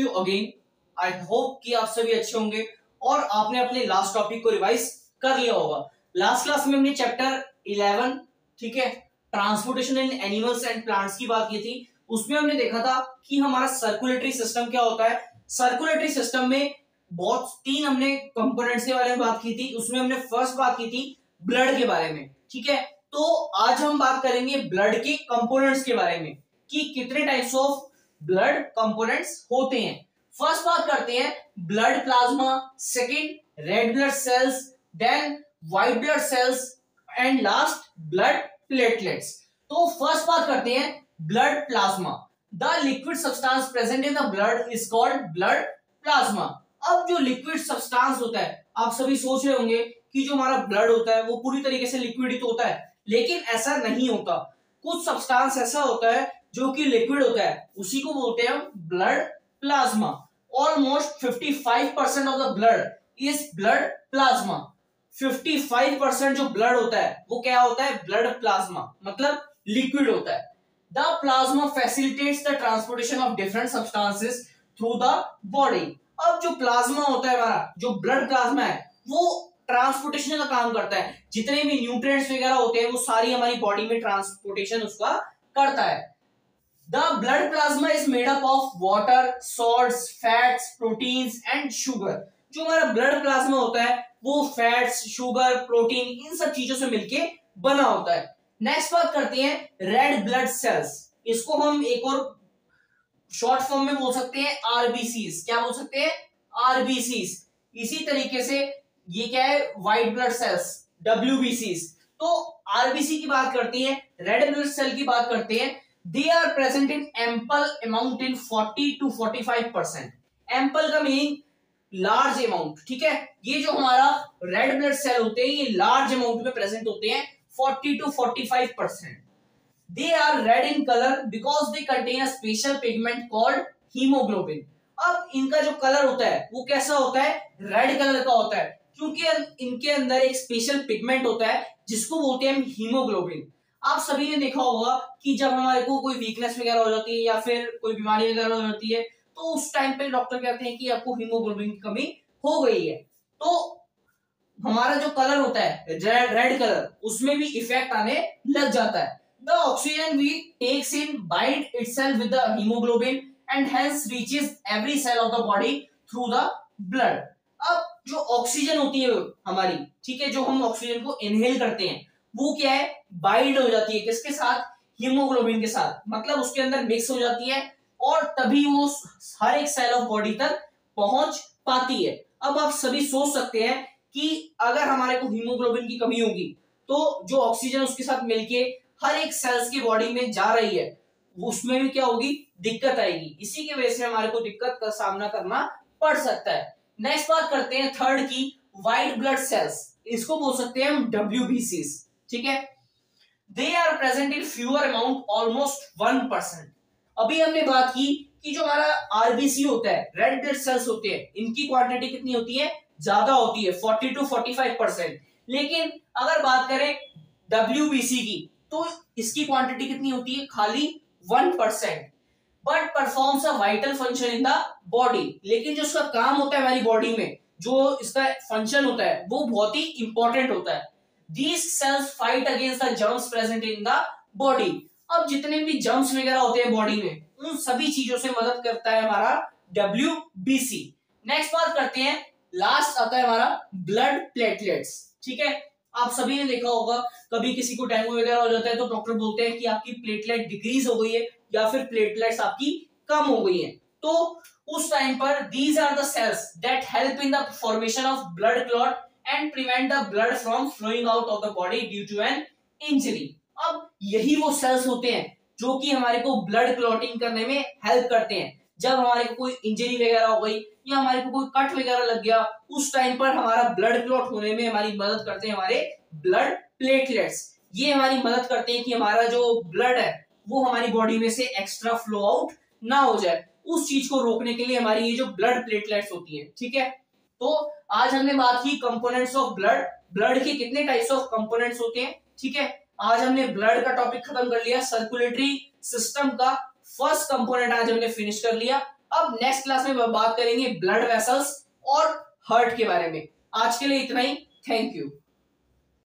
You again. I hope कि आप सभी अच्छे होंगे और आपने अपने लास्ट टॉपिक को रिवाइज कर लिया होगा। लास्ट क्लास में हमने चैप्टर 11 ठीक है transportation in animals and plants की बात की थी। उसमें हमने देखा था कि हमारा सर्कुलेटरी सिस्टम क्या होता है। सर्कुलेटरी सिस्टम में बहुत तीन हमने कंपोनेंट्स के बारे में बात की थी। उसमें हमने फर्स्ट बात की थी ब्लड के बारे में, ठीक है। तो आज हम बात करेंगे ब्लड के कंपोनेंट्स के बारे में कि कितने टाइप्स ऑफ ब्लड कंपोनेंट्स होते हैं। फर्स्ट बात करते हैं blood plasma, second red blood cells, then white blood cells and last blood platelets. तो फर्स्ट बात करते हैं blood plasma. The liquid substance present in the blood is called blood plasma. अब जो लिक्विड सब्सटेंस होता है, आप सभी सोच रहे होंगे कि जो हमारा ब्लड होता है वो पूरी तरीके से लिक्विड ही तो होता है, लेकिन ऐसा नहीं होता। कुछ सब्सटेंस ऐसा होता है जो कि लिक्विड होता है, उसी को बोलते हैं हम blood plasma. Almost 55% of the blood is blood plasma. 55% जो ब्लड होता है वो क्या होता है, ब्लड प्लाज्मा, मतलब लिक्विड होता है। The plasma facilitates the transportation of different substances through the body. अब जो प्लाज्मा होता है हमारा, जो ब्लड प्लाज्मा है, वो ट्रांसपोर्टेशन का काम करता है। जितने भी न्यूट्रिएंट्स वगैरह होते हैं वो सारी हमारी बॉडी में ट्रांसपोर्टेशन उसका करता है। The blood plasma is made up of water, salts, fats, proteins and sugar. जो हमारा ब्लड प्लाज्मा होता है वो फैट्स, शुगर, प्रोटीन, इन सब चीजों से मिलके बना होता है। नेक्स्ट बात करते हैं रेड ब्लड सेल्स। इसको हम एक और शॉर्ट फॉर्म में बोल सकते हैं आरबीसीज। क्या बोल सकते हैं, आरबीसीज। इसी तरीके से ये क्या है, व्हाइट ब्लड सेल्स, डब्ल्यूबीसीज। तो आरबीसी की बात करती है, रेड ब्लड सेल की बात करते हैं। They are present in ample amount in 40 to 45%। Ample का मीनिंग लार्ज अमाउंट, ठीक है। ये जो हमारा रेड ब्लड सेल होते हैं ये लार्ज अमाउंट में प्रेजेंट होते हैं, 40 to 45%। They are red in color because they contain a special pigment called hemoglobin। अब इनका जो कलर होता है वो कैसा होता है, रेड कलर का होता है, क्योंकि इनके अंदर एक स्पेशल पिगमेंट होता है जिसको बोलते हैं हीमोग्लोबिन। आप सभी ने देखा होगा कि जब हमारे को कोई वीकनेस वगैरह हो जाती है या फिर कोई बीमारी वगैरह हो जाती है तो उस टाइम पे डॉक्टर कहते हैं कि आपको हीमोग्लोबिन की कमी हो गई है। तो हमारा जो कलर होता है रेड कलर, उसमें भी इफेक्ट आने लग जाता है। The oxygen we takes in bind itself with the hemoglobin and hence reaches every cell of the body through the blood। अब जो ऑक्सीजन होती है हमारी, ठीक है, जो हम ऑक्सीजन को इनहेल करते हैं वो क्या है, बाइंड हो जाती है किसके साथ, हीमोग्लोबिन के साथ, मतलब उसके अंदर मिक्स हो जाती है और तभी वो हर एक सेल ऑफ बॉडी तक पहुंच पाती है। अब आप सभी सोच सकते हैं कि अगर हमारे को हीमोग्लोबिन की कमी होगी तो जो ऑक्सीजन उसके साथ मिलके हर एक सेल्स की बॉडी में जा रही है उसमें भी क्या होगी, दिक्कत आएगी। इसी की वजह से हमारे को दिक्कत का सामना करना पड़ सकता है। नेक्स्ट बात करते हैं थर्ड की, व्हाइट ब्लड सेल्स। इसको बोल सकते हैं हम डब्ल्यूबीसीज, ठीक है। They are present in fewer amount, almost 1%। अभी हमने बात की कि जो हमारा आरबीसी होता है, रेड ब्लड सेल्स होते हैं, इनकी क्वांटिटी कितनी होती है, ज्यादा होती है, 40 to 45%। लेकिन अगर बात करें डब्ल्यूबीसी की तो इसकी क्वांटिटी कितनी होती है, खाली 1%। But performs a vital function in the body. लेकिन जो इसका काम होता है हमारी बॉडी में, जो इसका फंक्शन होता है वो बहुत ही इंपॉर्टेंट होता है। These cells fight against the germs present in the body. अब जितने भी जर्म्स वगैरह होते हैं बॉडी में, उन सभी चीजों से मदद करता है हमारा डब्ल्यूबीसी। नेक्स्ट बात करते हैं, लास्ट आता है हमारा ब्लड प्लेटलेट्स, ठीक है। आप सभी ने देखा होगा कभी किसी को डेंगू वगैरह हो जाता है तो डॉक्टर बोलते हैं कि आपकी प्लेटलेट डिक्रीज हो गई है या फिर प्लेटलेट्स आपकी कम हो गई हैं। तो उस टाइम पर these are the cells that help in the formation of blood clot and prevent the blood from flowing out of the body due to an injury. अब यही वो सेल्स होते हैं जो कि हमारे को ब्लड क्लॉटिंग करने में हेल्प करते हैं। जब हमारे को कोई इंजरी वगैरह हो गई या हमारे को कोई कट वगैरह लग गया, उस टाइम पर हमारा ब्लड क्लॉट होने में हमारी मदद करते हैं हमारे ब्लड प्लेटलेट्स। ये हमारी मदद करते हैं कि हमारा जो ब्लड है वो हमारी बॉडी में से एक्स्ट्रा फ्लो आउट ना हो जाए। उस चीज को रोकने के लिए हमारी ये जो ब्लड प्लेटलेट्स होती है, ठीक है। तो आज हमने बात की कंपोनेंट्स ऑफ ब्लड, ब्लड के कितने टाइप्स ऑफ कंपोनेंट्स होते हैं, ठीक है। आज हमने ब्लड का टॉपिक खत्म कर लिया, सर्कुलेटरी सिस्टम का फर्स्ट कंपोनेंट आज हमने फिनिश कर लिया। अब नेक्स्ट क्लास में बात करेंगे ब्लड वेसल्स और हार्ट के बारे में। आज के लिए इतना ही। Thank you.